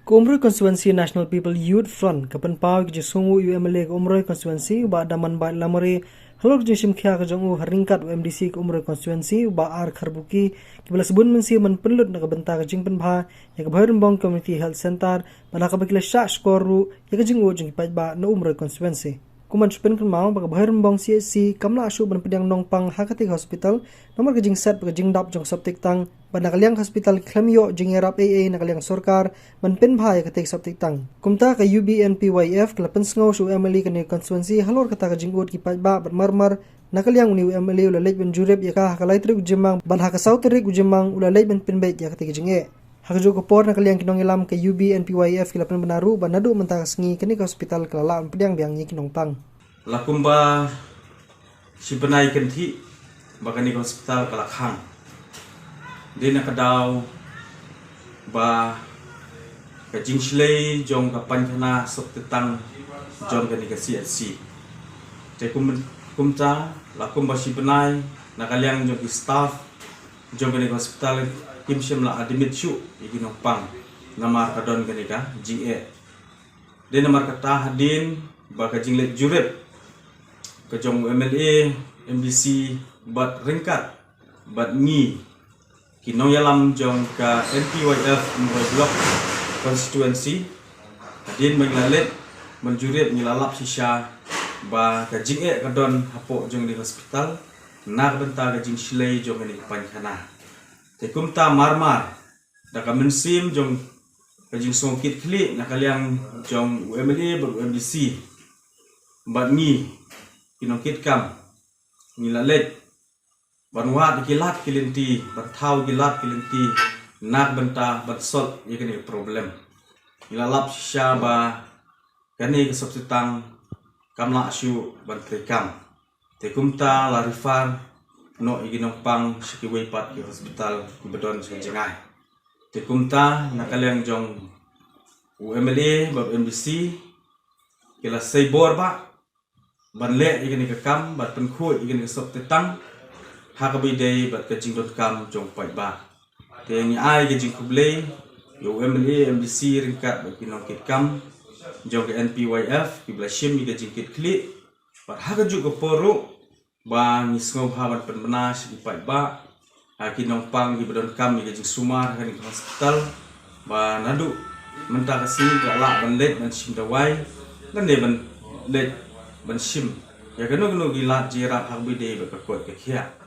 Umroi Constituency National People Youth Front kapan pau ki sungu UMLA Umroi Constituency ba daman ba lamore halok jishim khya ka jongu haringkat UMDC Umroi Constituency ba ar kharbuki ki bala sebun mensi man penlut na kabenta ka jing penbha ya ka bong Community Health Center bala ka bakila sha skoru ya ka jing o jing pa ba na Umroi Constituency kuman supen kan mau ba bong CSC kamla asu ban pedang nongpang Hakatik Hospital nomor ka jing set ba jing dap jong saptik tang ban nakaliang hospital klamyo jing erap AA nakaliang sorkar ban penbha ya katik saptik tang kumta ka UBNPYF klapen sngaw su MLA kan constituency halor kata ka jing od ki pa ba ban marmar nakaliang uni MLA ula lej ban jurep ya ka hakalai tri ujemang ban haka sautri ujemang ula lej ban penbet ya katik jing e hakajo ko por nakaliang kinong ilam ka UBNPYF klapen banaru ban nadu mentang sngi kini hospital kelala pedang biang ni kinong pang lakumba si benai kenti bagani hospital kalakhang di nakadaw ba kajing slay jong kapan kana sok tetang jong kani ka CSC te kumta lakumba si benai nakaliang jong staff jong kani hospital kimsem la admit shu iginong pang namar kadon kani ka GA di namar kata hadin ba kajing le jurep kajong MLA MDC bat ringkat bat ni kinong yalam jong ka NPYF Umroi Block Constituency adin menglalet menjurit nilalap sisya ba kajing kadon hapo jong di hospital nak benta kajing slay jong ni pankhana te kumta marmar da ka mensim jong kajing songkit kli nakaliang jong UMLA ba MDC bat ni kinong kitkam nilalet banwa dikilat kilinti bertau gilat kilinti nak benta bersol ikani problem ilalap syaba kani kesubsitang kamla asyu bantrikam tekumta larifar no iginong pang sikiway pat ki hospital kubedon senjengai tekumta nakaliang jong UMLA bab MBC kila seibor ba banle ikani kekam bat penkhoi ikani kesubsitang hakabi day bat kajing .com jong pai ba teng ai kajing kublay UMLA MDC ringkat bat kinong kitkam jong ke NPYF kibla shim kajing kit kli bat hakaju ko poru ba ngisngov haban penbenas di pai ba kinong pang kibdon kam kajing sumar kan hospital ba nadu menta kasini kala ban let ban shim dawai kan de ban let ban shim ya kanu gilat jirat hakabi day bat kot ke khia